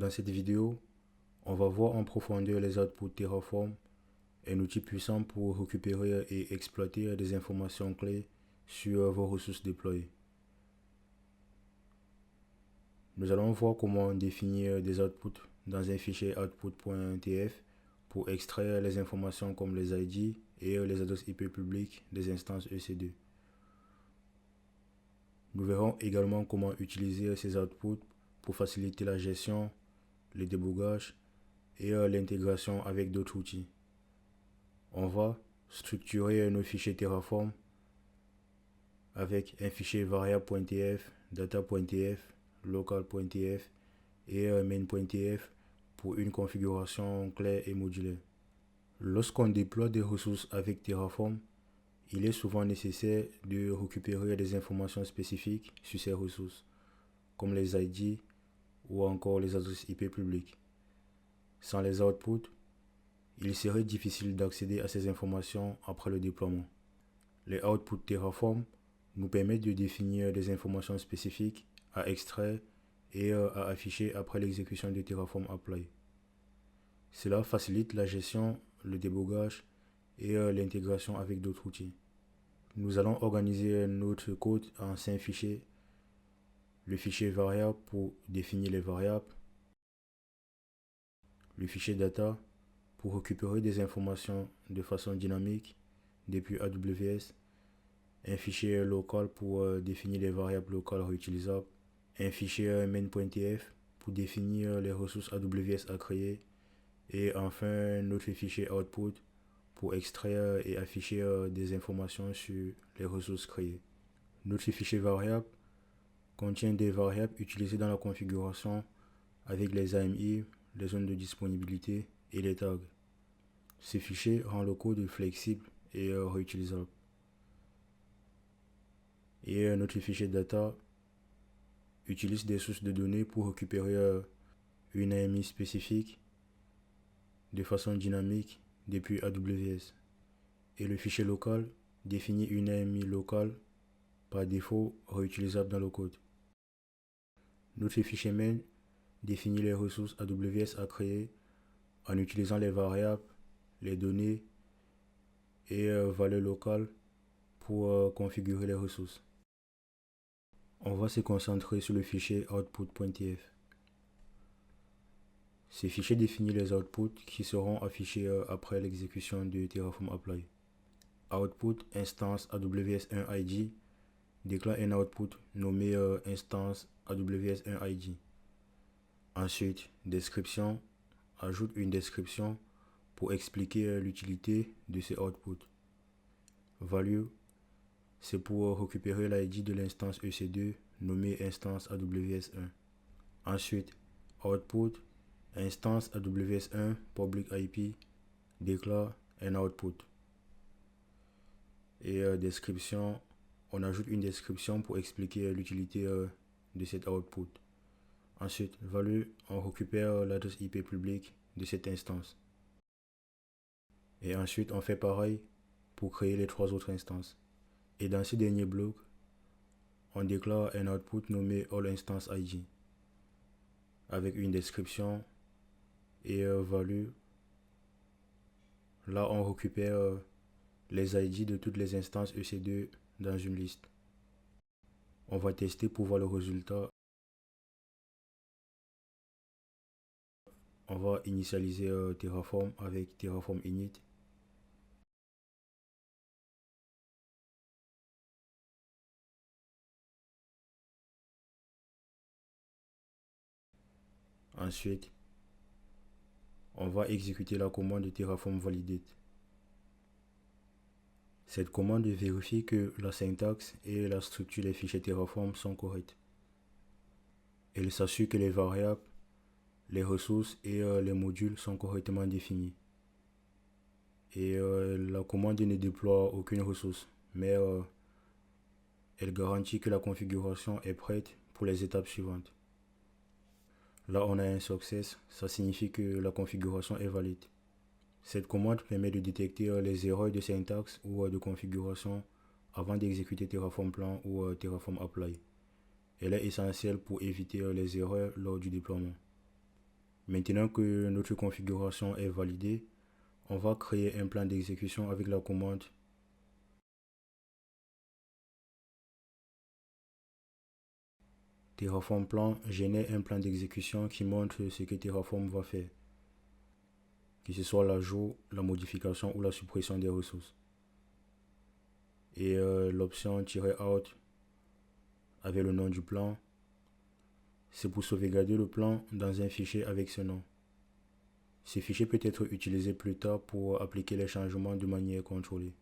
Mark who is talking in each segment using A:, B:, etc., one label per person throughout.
A: Dans cette vidéo, on va voir en profondeur les outputs Terraform, un outil puissant pour récupérer et exploiter des informations clés sur vos ressources déployées. Nous allons voir comment définir des outputs dans un fichier output.tf pour extraire les informations comme les ID et les adresses IP publiques des instances EC2. Nous verrons également comment utiliser ces outputs pour faciliter la gestion, le débogage et l'intégration avec d'autres outils. On va structurer nos fichiers Terraform avec un fichier variable.tf, data.tf, local.tf et main.tf pour une configuration claire et modulaire. Lorsqu'on déploie des ressources avec Terraform, il est souvent nécessaire de récupérer des informations spécifiques sur ces ressources, comme les ID ou encore les adresses IP publiques. Sans les outputs, il serait difficile d'accéder à ces informations après le déploiement. Les outputs Terraform nous permettent de définir des informations spécifiques à extraire et à afficher après l'exécution de Terraform Apply. Cela facilite la gestion, le débogage et l'intégration avec d'autres outils. Nous allons organiser notre code en 5 fichiers. Le fichier variable pour définir les variables, le fichier data pour récupérer des informations de façon dynamique depuis AWS, un fichier local pour définir les variables locales réutilisables, un fichier main.tf pour définir les ressources AWS à créer, et enfin notre fichier output pour extraire et afficher des informations sur les ressources créées. Notre fichier variable contient des variables utilisées dans la configuration avec les AMI, les zones de disponibilité et les tags. Ce fichier rend le code flexible et réutilisable. Et notre fichier data utilise des sources de données pour récupérer une AMI spécifique de façon dynamique depuis AWS. Et le fichier local définit une AMI locale par défaut réutilisable dans le code. Notre fichier main définit les ressources AWS à créer en utilisant les variables, les données et valeurs locales pour configurer les ressources. On va se concentrer sur le fichier output.tf. Ce fichier définit les outputs qui seront affichés après l'exécution de Terraform Apply. Output instance AWS1 ID déclare un output nommé instance AWS1 ID. Ensuite, description ajoute une description pour expliquer l'utilité de ces outputs. Value, c'est pour récupérer l'ID de l'instance EC2 nommée instance AWS1. Ensuite, output instance AWS1 public IP déclare un output. Et description, on ajoute une description pour expliquer l'utilité de cet output. Ensuite, value, on récupère l'adresse IP publique de cette instance. Et ensuite, on fait pareil pour créer les 3 autres instances. Et dans ce dernier bloc, on déclare un output nommé AllInstanceID avec une description et value. Là, on récupère les ID de toutes les instances EC2 dans une liste. On va tester pour voir le résultat. On va initialiser Terraform avec Terraform init. Ensuite, on va exécuter la commande Terraform validate. Cette commande vérifie que la syntaxe et la structure des fichiers Terraform sont correctes. Elle s'assure que les variables, les ressources et les modules sont correctement définis. Et la commande ne déploie aucune ressource, mais elle garantit que la configuration est prête pour les étapes suivantes. Là, on a un success, ça signifie que la configuration est valide. Cette commande permet de détecter les erreurs de syntaxe ou de configuration avant d'exécuter Terraform Plan ou Terraform Apply. Elle est essentielle pour éviter les erreurs lors du déploiement. Maintenant que notre configuration est validée, on va créer un plan d'exécution avec la commande Terraform plan génère un plan d'exécution qui montre ce que Terraform va faire, que ce soit l'ajout, la modification ou la suppression des ressources. Et l'option "-out" avec le nom du plan, c'est pour sauvegarder le plan dans un fichier avec ce nom. Ce fichier peut être utilisé plus tard pour appliquer les changements de manière contrôlée.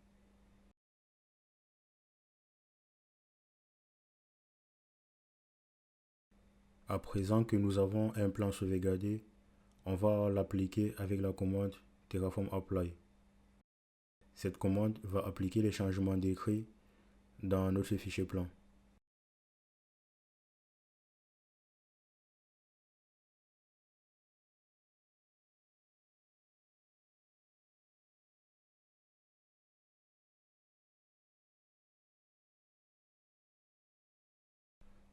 A: À présent que nous avons un plan sauvegardé, on va l'appliquer avec la commande Terraform apply. Cette commande va appliquer les changements décrits dans notre fichier plan.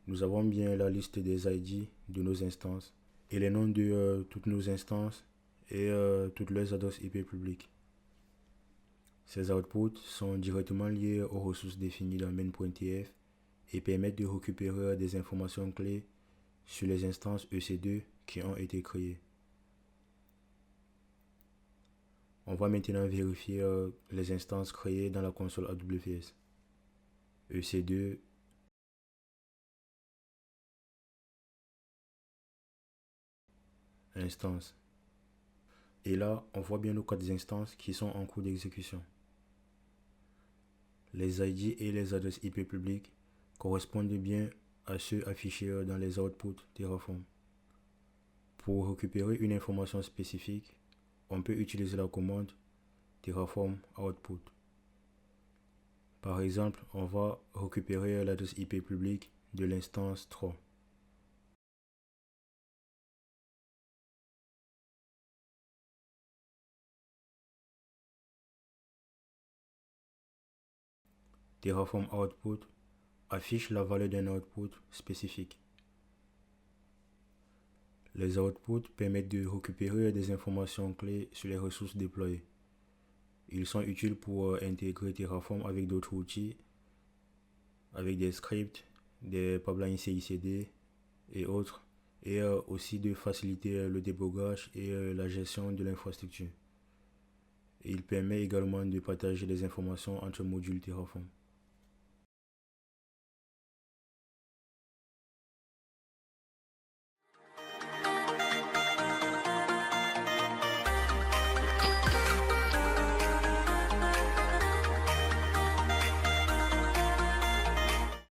A: Nous avons bien la liste des ID de nos instances et les noms de toutes nos instances et toutes leurs adresses IP publiques. Ces outputs sont directement liés aux ressources définies dans main.tf et permettent de récupérer des informations clés sur les instances EC2 qui ont été créées. On va maintenant vérifier les instances créées dans la console AWS. EC2, instance. Et là, on voit bien nos 4 instances qui sont en cours d'exécution. Les ID et les adresses IP publiques correspondent bien à ceux affichés dans les outputs Terraform. Pour récupérer une information spécifique, on peut utiliser la commande Terraform output. Par exemple, on va récupérer l'adresse IP publique de l'instance 3. Terraform output affiche la valeur d'un output spécifique. Les outputs permettent de récupérer des informations clés sur les ressources déployées. Ils sont utiles pour intégrer Terraform avec d'autres outils, avec des scripts, des pipelines CI/CD et autres, et aussi de faciliter le débogage et la gestion de l'infrastructure. Il permet également de partager des informations entre modules Terraform.